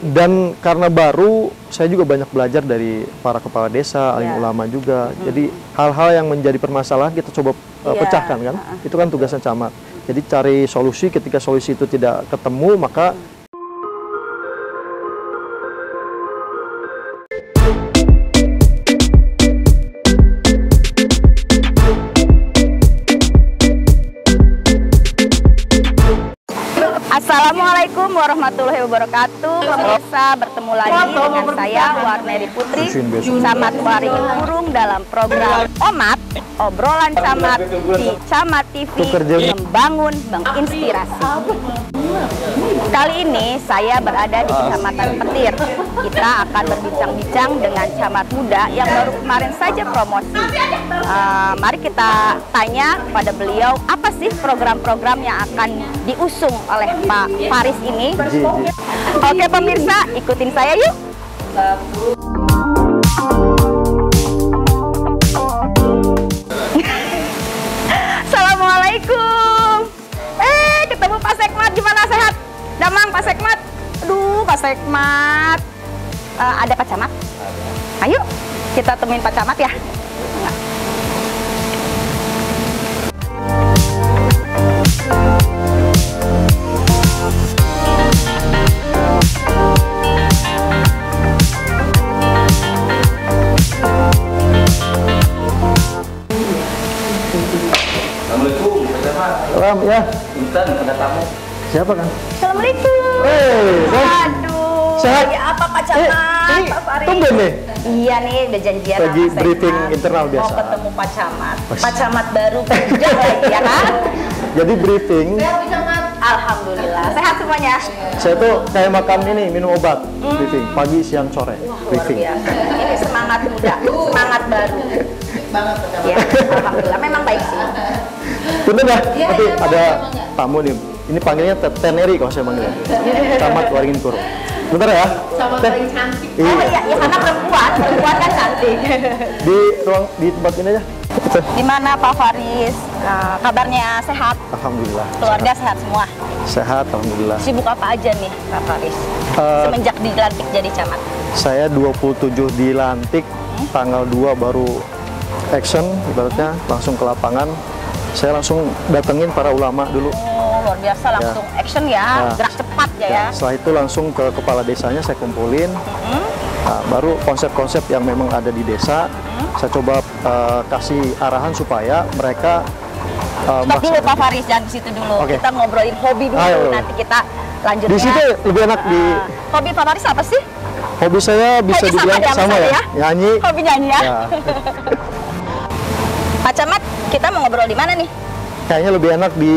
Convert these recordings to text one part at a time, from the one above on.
Dan karena baru, saya juga banyak belajar dari para kepala desa, alim ulama juga. Jadi hal-hal yang menjadi permasalahan kita coba pecahkan kan. Itu kan tugasnya camat. Jadi cari solusi, ketika solusi itu tidak ketemu, maka Assalamualaikum warahmatullahi wabarakatuh. Pemirsa, bertemu lagi dengan saya Warneri Putri, Camat Waringin Kurung dalam program OMAT, obrolan camat di Camat TV, membangun, menginspirasi. Kali ini saya berada di Kecamatan Petir. Kita akan berbincang-bincang dengan camat muda yang baru kemarin saja promosi. Mari kita tanya kepada beliau, apa sih program-program yang akan diusung oleh Pak Faris ini. Oke pemirsa, ikutin saya yuk. Assalamualaikum. Ketemu Pak Sekmat, gimana, sehat? Damang Pak Sekmat. Aduh Pak Sekmat. Ada Pak Camat? Ayo kita temuin Pak Camat ya. Enggak. Assalamualaikum, Pak Camat. salam ya. Intan, ada tamu. Siapa kan? Assalamualaikum. Aduh. Sehat? Lagi apa Pak Camat? Pak Faris. Tumben nih. Iya nih, udah janjian Lagi sama Sekmat. briefing internal biasa. Mau ketemu Pak Camat. Pak Camat baru kerja lagi ya kan? Jadi briefing. Alhamdulillah. Sehat semuanya? Saya tuh kayak makan ini, minum obat. Briefing pagi, siang, sore. Luar Briefing. biasa. Ini semangat muda, semangat baru. Ya, alhamdulillah. Memang baik sih. Bener ya? Nanti ada tamu nih. Ini panggilnya Teneri kalau saya panggilnya. Camat Waringin Kurung. Bentar ya. Camat paling cantik. Oh iya, ya karena perempuan kan cantik. Di tempat ini aja. Gimana Pak Faris? Kabarnya sehat? Alhamdulillah. Keluarga sehat semua? Sehat, alhamdulillah. Sibuk apa aja nih Pak Faris? Semenjak dilantik jadi camat? Saya 27 dilantik, tanggal 2 baru action, ibaratnya langsung ke lapangan. Saya langsung datengin para ulama dulu. Oh, luar biasa, langsung action ya, gerak cepat ya. Setelah itu langsung ke kepala desanya saya kumpulin. Nah, baru konsep-konsep yang memang ada di desa, saya coba kasih arahan supaya mereka Stop dulu Pak Faris, jangan di situ dulu. Oke. Kita ngobrolin hobi dulu, Ayo. nanti kita lanjutnya. Di situ lebih enak di Hobi Pak Faris apa sih? hobi saya bisa Hobi dibilang sama sama ya? ya, nyanyi. Hobi nyanyi ya? Ya. Pak Camat, kita mau ngobrol di mana nih? Kayaknya lebih enak di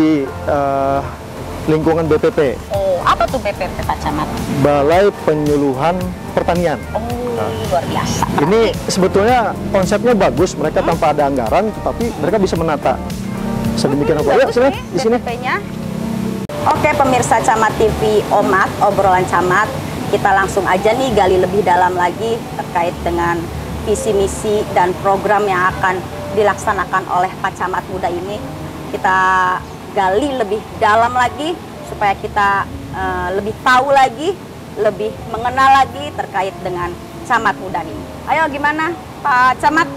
lingkungan BPP, Oh, apa tuh BPP Pak Camat? Balai Penyuluhan Pertanian. Oh, luar biasa. Ini sebetulnya konsepnya bagus, mereka tanpa ada anggaran, tetapi mereka bisa menata sedemikian rupa. Ya, Bagus sini, nih di sini. BPP-nya. Oke, pemirsa Camat TV OMAT, obrolan camat. Kita langsung aja nih gali lebih dalam lagi terkait dengan visi misi dan program yang akan dilaksanakan oleh Pak Camat muda ini. Kita gali lebih dalam lagi supaya kita lebih tahu lagi, lebih mengenal lagi terkait dengan camat muda ini. Ayo gimana Pak Camat?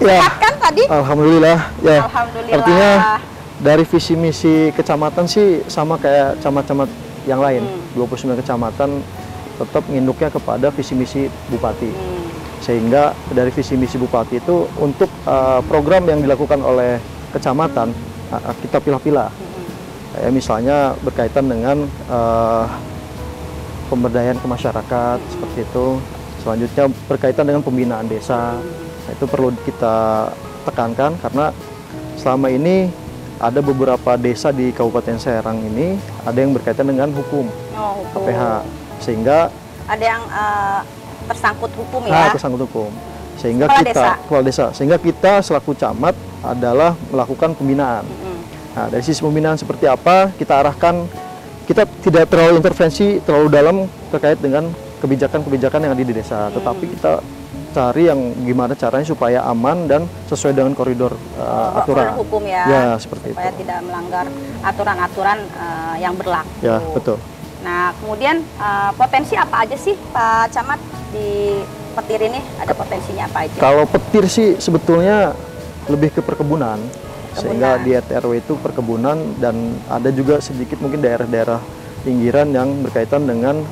Ya, Sehat kan tadi? alhamdulillah. Ya, Alhamdulillah. artinya dari visi misi kecamatan sih sama kayak camat-camat yang lain. 29 kecamatan tetap nginduknya kepada visi misi bupati. Sehingga dari visi misi bupati itu untuk program yang dilakukan oleh kecamatan kita pilah-pilah. Kayak misalnya berkaitan dengan pemberdayaan ke masyarakat seperti itu. Selanjutnya berkaitan dengan pembinaan desa. Nah, itu perlu kita tekankan karena selama ini ada beberapa desa di Kabupaten Serang ini ada yang berkaitan dengan hukum, hukum. KPH, sehingga Ada yang tersangkut hukum ya? tersangkut hukum. Sehingga Kepala kepala desa, sehingga kita selaku camat adalah melakukan pembinaan. Nah, dari sisi pembinaan seperti apa kita arahkan, kita tidak terlalu intervensi terlalu dalam terkait dengan kebijakan-kebijakan yang ada di desa, tetapi kita cari yang gimana caranya supaya aman dan sesuai dengan koridor aturan hukum ya, ya seperti supaya itu. tidak melanggar aturan-aturan yang berlaku. Ya, betul. Nah, kemudian potensi apa aja sih Pak Camat di petir ini? Ada potensinya apa aja? Kalau petir sih sebetulnya lebih ke perkebunan. Sehingga di RW itu perkebunan, dan ada juga sedikit mungkin daerah-daerah pinggiran yang berkaitan dengan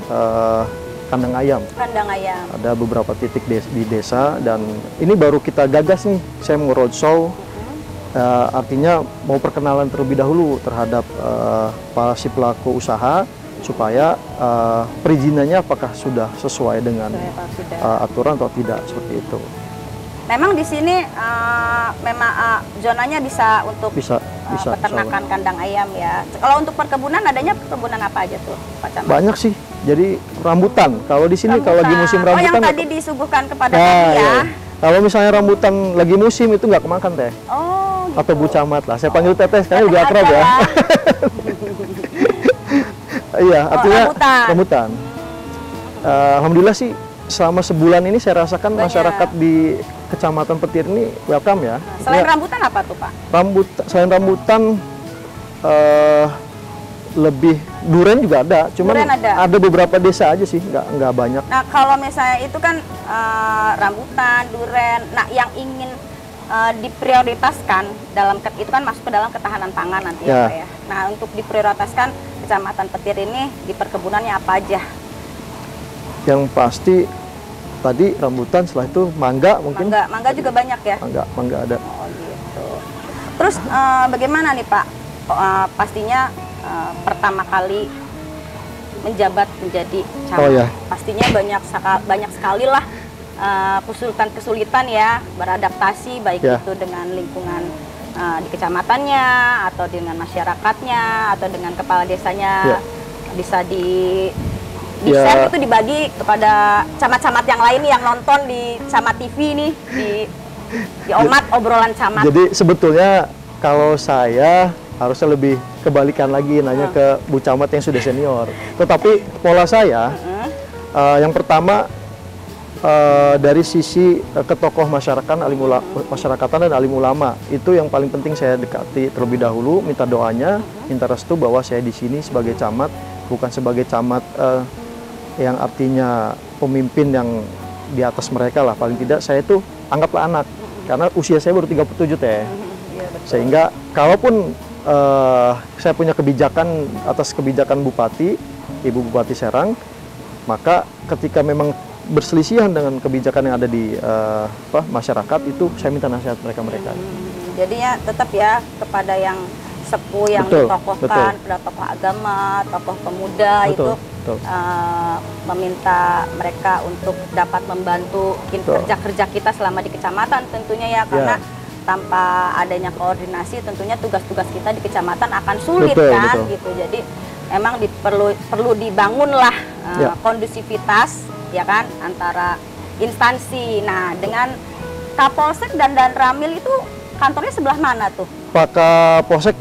kandang ayam. Kandang ayam. Ada beberapa titik di desa, dan ini baru kita gagas nih. Saya mau roadshow, artinya mau perkenalan terlebih dahulu terhadap para si pelaku usaha, supaya perizinannya apakah sudah sesuai dengan aturan atau tidak, seperti itu. Memang di sini memang zonanya bisa untuk peternakan kandang ayam ya. Kalau untuk perkebunan, adanya perkebunan apa aja tuh Pak Camat? Banyak sih. Jadi rambutan. Kalau di sini kalau lagi musim rambutan. Oh, yang tadi disuguhkan kepada kami ya. Iya. Kalau misalnya rambutan lagi musim itu nggak kemakan teh. Oh. Gitu. Atau Bu Camat lah. Saya panggil Teteh karena lebih akrab ya. Iya, artinya rambutan. Alhamdulillah sih selama sebulan ini saya rasakan masyarakat di Kecamatan Petir ini welcome ya. Selain rambutan apa tuh Pak? Selain rambutan lebih duren juga ada, cuman ada beberapa desa aja sih, nggak banyak. Nah kalau misalnya itu kan rambutan, duren, nah yang ingin diprioritaskan dalam itu kan masuk ke dalam ketahanan pangan nanti ya Pak ya. Nah untuk diprioritaskan Kecamatan Petir ini di perkebunannya apa aja? Yang pasti tadi rambutan, setelah itu mangga mungkin. Mangga juga banyak ya? Mangga ada. Oh gitu. Terus bagaimana nih Pak? Pastinya pertama kali menjabat menjadi camat, pastinya banyak sekali lah kesulitan ya beradaptasi, baik itu dengan lingkungan di kecamatannya, atau dengan masyarakatnya, atau dengan kepala desanya. Bisa share itu dibagi kepada camat-camat yang lain yang nonton di Camat TV nih, di Omat Obrolan Camat. Jadi sebetulnya kalau saya harusnya lebih kebalikan lagi, nanya ke Bu Camat yang sudah senior. Tetapi pola saya yang pertama dari sisi ke tokoh masyarakatan dan alim ulama, itu yang paling penting saya dekati terlebih dahulu, minta doanya, minta restu bahwa saya di sini sebagai camat, bukan sebagai camat yang artinya pemimpin yang di atas mereka lah. Paling tidak saya itu anggaplah anak, karena usia saya baru 37 teh. Sehingga kalaupun saya punya kebijakan atas kebijakan Bupati, Ibu Bupati Serang, maka ketika memang berselisihan dengan kebijakan yang ada di masyarakat, itu saya minta nasihat mereka. Jadinya tetap ya kepada yang sepuh, yang ditokohkan, pada tokoh agama, tokoh pemuda, itu meminta mereka untuk dapat membantu kerja-kerja kita selama di kecamatan tentunya ya, karena tanpa adanya koordinasi tentunya tugas-tugas kita di kecamatan akan sulit gitu. Jadi memang perlu dibangunlah kondusivitas ya kan antara instansi. Nah, dengan Kapolsek dan Ramil itu kantornya sebelah mana tuh? Pak Kapolsek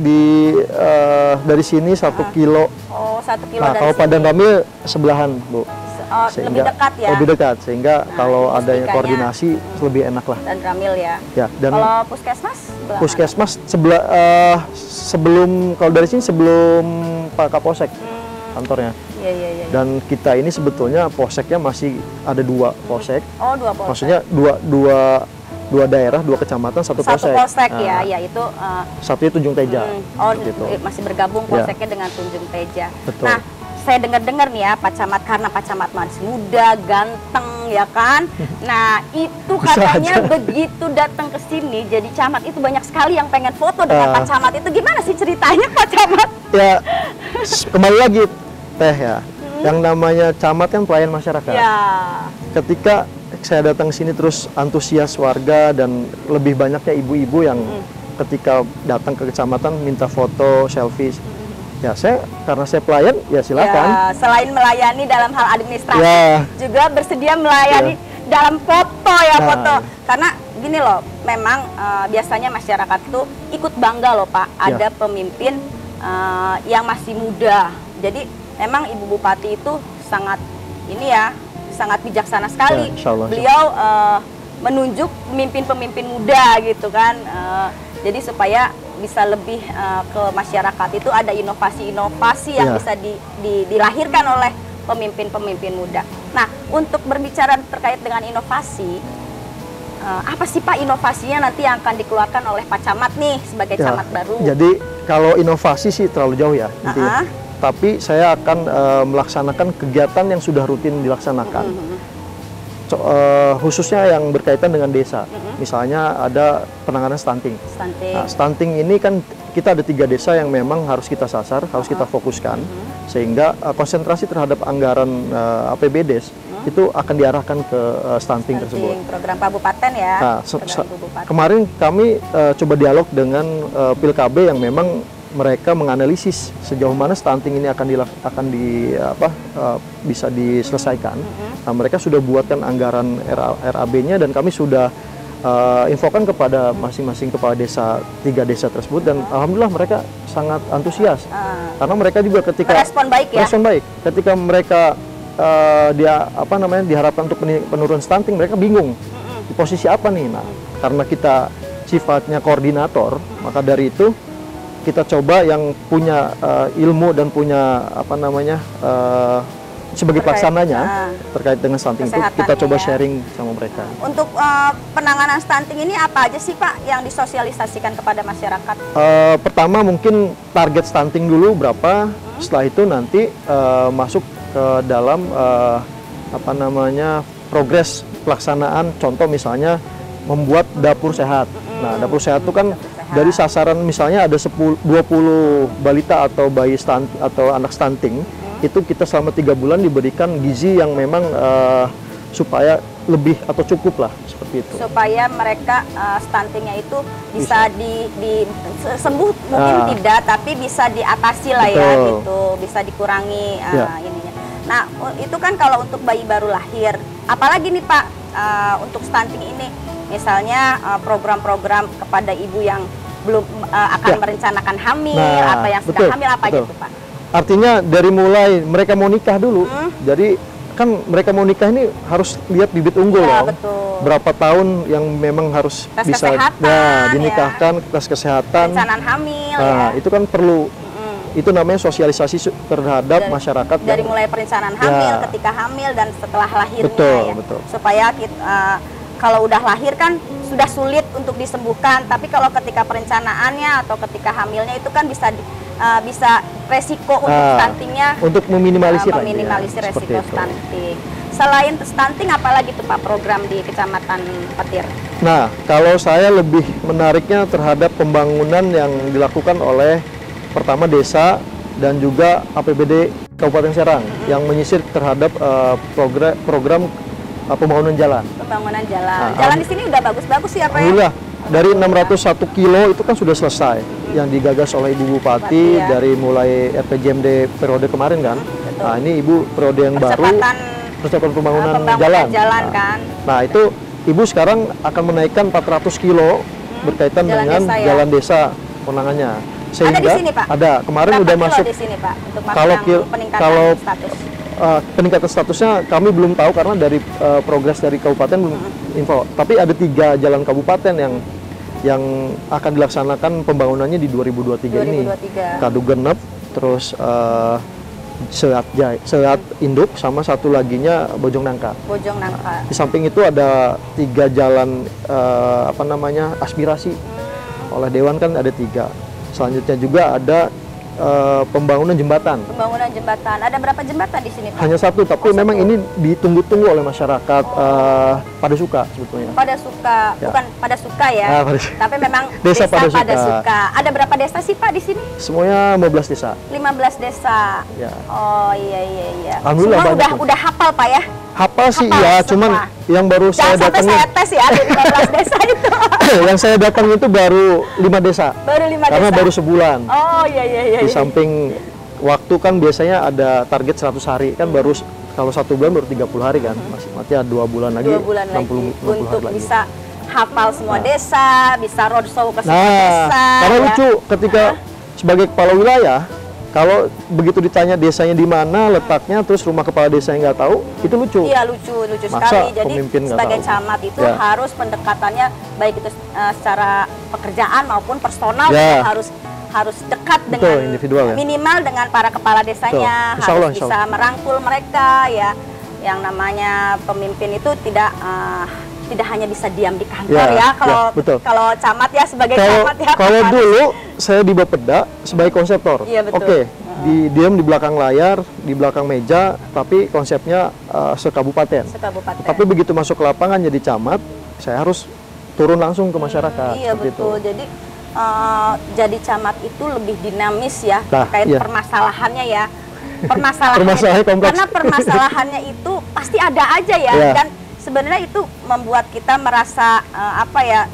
dari sini 1 kilo. Oh, 1 kilo dari kalau Pak Ramil sebelahan, Bu. Lebih dekat ya? Lebih dekat, sehingga kalau adanya koordinasi lebih enak lah. Dan Ramil ya? Dan kalau Puskesmas? Puskesmas sebelum, kalau dari sini sebelum Pak Kapolsek kantornya. Iya. Dan kita ini sebetulnya polseknya masih ada 2 polsek. Oh, 2 polsek. Maksudnya dua daerah, 2 kecamatan, 1 polsek. 1 polsek ya, yaitu satunya Tunjung Teja. Gitu. Masih bergabung polseknya dengan Tunjung Teja. Betul. Nah, saya dengar-dengar nih ya Pak Camat, karena Pak Camat masih muda, ganteng ya kan. Nah, itu katanya begitu datang ke sini jadi camat itu banyak sekali yang pengen foto dengan Pak Camat. Itu gimana sih ceritanya Pak Camat? Ya, kembali lagi Teh ya. Yang namanya camat kan pelayan masyarakat. Ketika saya datang sini terus antusias warga, dan lebih banyaknya ibu-ibu yang ketika datang ke kecamatan minta foto, selfie. Ya, karena saya pelayan, ya silakan. Ya, selain melayani dalam hal administrasi, juga bersedia melayani dalam foto ya, foto. Karena gini loh, memang biasanya masyarakat itu ikut bangga loh Pak, ada pemimpin yang masih muda. Jadi memang Ibu Bupati itu sangat sangat bijaksana sekali. Beliau menunjuk pemimpin-pemimpin muda gitu kan. Jadi supaya bisa lebih ke masyarakat itu ada inovasi-inovasi yang Iya. bisa dilahirkan oleh pemimpin-pemimpin muda. Nah, untuk berbicara terkait dengan inovasi, apa sih Pak inovasinya nanti yang akan dikeluarkan oleh Pak Camat nih sebagai Ya, camat baru? Jadi kalau inovasi sih terlalu jauh ya intinya. Tapi saya akan melaksanakan kegiatan yang sudah rutin dilaksanakan. Khususnya yang berkaitan dengan desa. Misalnya ada penanganan stunting. Stunting. Nah, stunting ini kan kita ada 3 desa yang memang harus kita sasar, harus kita fokuskan, sehingga konsentrasi terhadap anggaran APBDes itu akan diarahkan ke stunting tersebut. Program kabupaten ya. Nah, program kabupaten. kemarin kami coba dialog dengan Pilkab yang memang mereka menganalisis sejauh mana stunting ini bisa diselesaikan. Nah, mereka sudah buatkan anggaran RAB-nya dan kami sudah infokan kepada masing-masing kepala desa 3 desa tersebut dan alhamdulillah mereka sangat antusias karena mereka juga ketika Respon baik ya. respon baik ketika mereka diharapkan untuk penurunan stunting, mereka bingung di posisi apa nih. Nah, karena kita sifatnya koordinator, maka dari itu kita coba yang punya ilmu dan punya sebagai pelaksananya terkait dengan stunting itu kita coba sharing sama mereka. Untuk penanganan stunting ini apa aja sih Pak yang disosialisasikan kepada masyarakat? Pertama mungkin target stunting dulu berapa, setelah itu nanti masuk ke dalam progres pelaksanaan. Contoh misalnya membuat dapur sehat. Nah, dapur sehat itu kan dari sasaran misalnya ada 20 balita atau bayi atau anak stunting, itu kita selama 3 bulan diberikan gizi yang memang supaya lebih atau cukup lah seperti itu. Supaya mereka stuntingnya itu bisa sembuh mungkin tidak, tapi bisa diatasi lah ya gitu, bisa dikurangi ininya. Nah, itu kan kalau untuk bayi baru lahir. Apalagi nih Pak untuk stunting ini, misalnya program-program kepada ibu yang belum akan merencanakan hamil atau yang sedang hamil apa aja tuh Pak? Artinya dari mulai mereka mau nikah dulu, jadi kan mereka mau nikah ini harus lihat bibit unggul ya, betul. Berapa tahun yang memang harus tes bisa dinikahkan, tes kesehatan, perencanaan hamil. Nah, itu kan perlu. Itu namanya sosialisasi terhadap masyarakat dari mulai perencanaan hamil, ketika hamil dan setelah lahirnya betul. Supaya kita, kalau udah lahir kan sudah sulit untuk disembuhkan, tapi kalau ketika perencanaannya atau ketika hamilnya itu kan bisa resiko untuk stuntingnya untuk meminimalisir resiko stunting. Selain stunting apalagi tuh Pak program di Kecamatan Petir? Nah, kalau saya lebih menariknya terhadap pembangunan yang dilakukan oleh pertama desa dan juga APBD Kabupaten Serang yang menyisir terhadap program pembangunan jalan. Pembangunan jalan. Jalan di sini udah bagus-bagus sih apa ya? Alhamdulillah, dari 601 kilo itu kan sudah selesai. Yang digagas oleh Ibu Bupati dari mulai RPJMD periode kemarin kan. Nah, ini Ibu periode yang baru percepatan pembangunan jalan. Kan. Nah, itu Ibu sekarang akan menaikkan 400 kilo berkaitan dengan jalan desa penanganannya. Sehingga ada di sini Pak? Ada, kemarin berapa udah kilo masuk di sini Pak untuk kalau status? Peningkatan statusnya kami belum tahu karena dari progres dari kabupaten belum info. Tapi ada 3 jalan kabupaten yang akan dilaksanakan pembangunannya di 2023 ini. Kadugenep, terus Seat Induk, sama satu laginya Bojong Nangka. Bojong Nangka. Di samping itu ada 3 jalan aspirasi oleh Dewan kan ada 3. Selanjutnya juga ada pembangunan jembatan. Pembangunan jembatan. Ada berapa jembatan di sini Pak? Hanya 1, tapi memang ini ditunggu-tunggu oleh masyarakat pada suka sebetulnya. Pada suka, bukan pada suka ya. Tapi memang desa pada suka. Ada berapa desa sih Pak di sini? Semuanya 15 desa. 15 desa. Ya. Oh iya. Alhamdulillah semua udah hafal Pak ya? Hafal sih ya, cuman yang baru saya datangi. Jangan sampai saya tes ya di 15 desa itu. Yang saya datangi itu baru 5 desa. Baru 5 desa. Karena baru sebulan. Oh iya. Di samping waktu kan biasanya ada target 100 hari kan baru kalau 1 bulan baru 30 hari kan. Masih ada 2 bulan lagi. 2 bulan 60 lagi untuk hari bisa hafal semua desa, bisa roadshow ke semua desa. Karena lucu ketika sebagai kepala wilayah Kalau begitu ditanya desanya di mana letaknya, terus rumah kepala desanya nggak tahu, itu lucu. Iya, lucu Masa sekali. Jadi pemimpin nggak sebagai tahu? camat itu Ya. harus pendekatannya baik itu secara pekerjaan maupun personal Ya. harus dekat Betul, dengan individual ya. minimal dengan para kepala desanya, Betul. Insya Allah, harus insya bisa merangkul mereka ya. Yang namanya pemimpin itu tidak hanya bisa diam di kantor Ya, ya. Kalau ya, betul. kalau camat ya sebagai Kalau camat ya. kalau Pak dulu saya di Bapeda sebagai konseptor. Iya, betul. Oke, diam di belakang layar, di belakang meja, tapi konsepnya sekabupaten. Sekabupaten. Tapi begitu masuk ke lapangan jadi camat, saya harus turun langsung ke masyarakat. Iya, seperti betul. itu. Jadi jadi camat itu lebih dinamis ya Nah, terkait iya. permasalahannya ya. Permasalahannya Permasalahannya kompleks. karena permasalahannya itu pasti ada aja ya, Iya. dan sebenarnya itu membuat kita merasa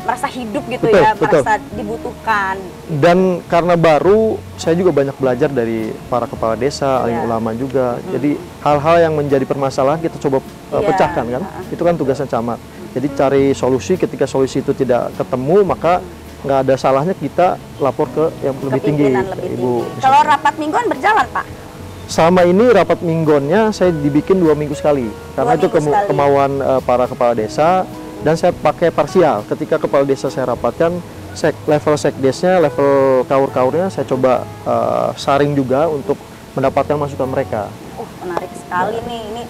merasa hidup gitu Betul, ya, betul. merasa dibutuhkan. Dan karena baru, saya juga banyak belajar dari para kepala desa, alim Iya. ulama juga. Jadi hal-hal yang menjadi permasalahan kita coba Iya. pecahkan kan. Itu kan tugasnya camat. Jadi cari solusi, ketika solusi itu tidak ketemu, maka nggak ada salahnya kita lapor ke yang lebih tinggi, Kepimpinan ke lebih Ibu. tinggi. Kalau rapat mingguan berjalan, Pak? Selama ini rapat minggonnya saya dibikin 2 minggu sekali, karena itu minggu sekali. kemauan para kepala desa, dan saya pakai parsial. Ketika kepala desa saya rapatkan, level sekdesnya, level kaur-kaurnya saya coba saring juga untuk mendapatkan masukan mereka. Menarik sekali nih. Ini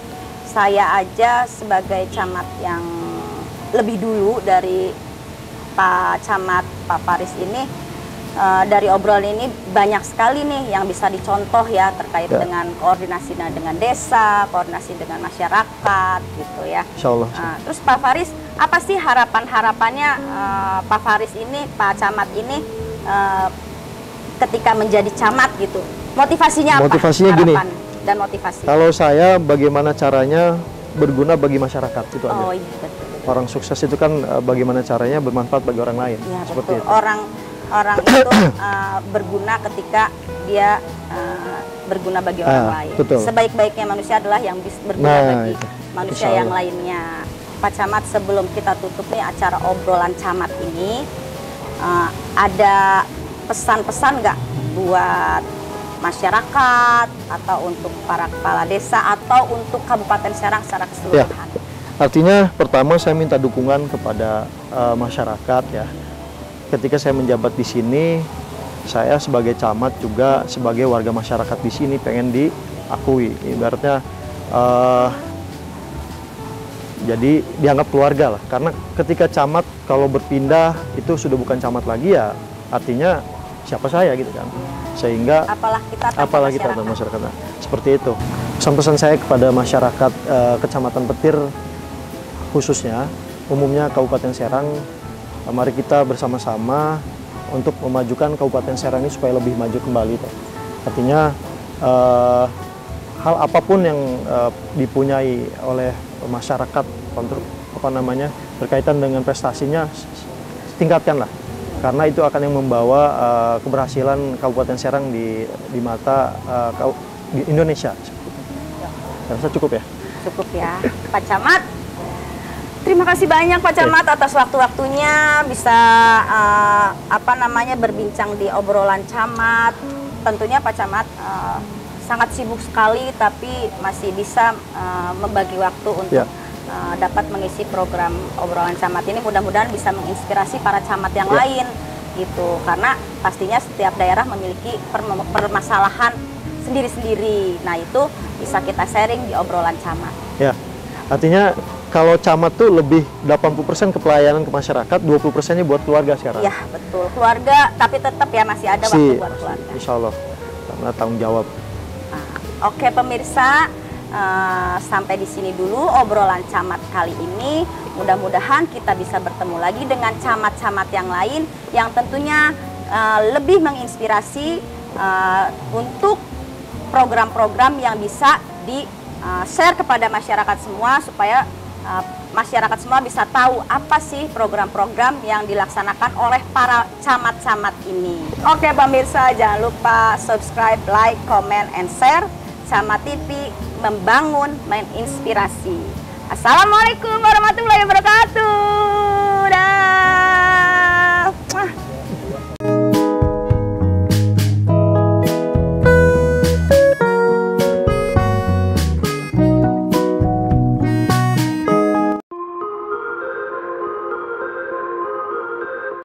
saya aja sebagai camat yang lebih dulu dari Pak Camat Pak Faris ini, dari obrolan ini banyak sekali nih yang bisa dicontoh ya terkait Ya. dengan koordinasi dengan desa, koordinasi dengan masyarakat gitu ya. Insya Allah. Terus Pak Faris, apa sih harapannya Pak Faris ini, Pak Camat ini ketika menjadi camat gitu? Motivasinya apa? Motivasinya gini. Harapan dan motivasi. Kalau saya, bagaimana caranya berguna bagi masyarakat, itu aja. Oh iya, betul. Orang sukses itu kan bagaimana caranya bermanfaat bagi orang lain. Ya, Seperti betul. itu. Orang itu berguna ketika dia berguna bagi orang lain. Betul. Sebaik-baiknya manusia adalah yang berguna Nah, bagi itu. manusia Insya yang Allah. lainnya. Pak Camat, sebelum kita tutup nih acara obrolan camat ini, ada pesan-pesan nggak buat masyarakat atau untuk para kepala desa atau untuk Kabupaten Serang secara keseluruhan? Artinya pertama saya minta dukungan kepada masyarakat ya. Ketika saya menjabat di sini, saya sebagai camat juga sebagai warga masyarakat di sini pengen diakui. Ibaratnya jadi dianggap keluarga lah. Karena ketika camat kalau berpindah itu sudah bukan camat lagi ya, artinya siapa saya gitu kan. Sehingga Apalah kita tanpa masyarakat. Nah, seperti itu. Pesan-pesan saya kepada masyarakat Kecamatan Petir khususnya, umumnya Kabupaten Serang, mari kita bersama-sama untuk memajukan Kabupaten Serang ini supaya lebih maju kembali. Artinya hal apapun yang dipunyai oleh masyarakat untuk berkaitan dengan prestasinya, tingkatkanlah, karena itu akan yang membawa keberhasilan Kabupaten Serang di mata di Indonesia. Saya rasa cukup ya. Cukup ya, Pak Camat. Terima kasih banyak Pak Camat atas waktu-waktunya bisa berbincang di obrolan camat. Tentunya Pak Camat sangat sibuk sekali tapi masih bisa membagi waktu untuk dapat mengisi program obrolan camat ini. Mudah-mudahan bisa menginspirasi para camat yang lain gitu. Karena pastinya setiap daerah memiliki permasalahan sendiri-sendiri. Nah, itu bisa kita sharing di obrolan camat. Ya. Artinya kalau camat tuh lebih 80% ke pelayanan ke masyarakat, 20%-nya buat keluarga sekarang. Iya, betul. Keluarga, tapi tetap ya masih ada waktu buat keluarga. Insya Allah, karena tanggung jawab. Oke pemirsa, sampai di sini dulu obrolan camat kali ini. Mudah-mudahan kita bisa bertemu lagi dengan camat-camat yang lain yang tentunya lebih menginspirasi untuk program-program yang bisa di-share kepada masyarakat semua supaya masyarakat semua bisa tahu apa sih program-program yang dilaksanakan oleh para camat-camat ini. Oke pemirsa, jangan lupa subscribe, like, comment, and share. Camat TV membangun, menginspirasi. Assalamualaikum warahmatullahi wabarakatuh.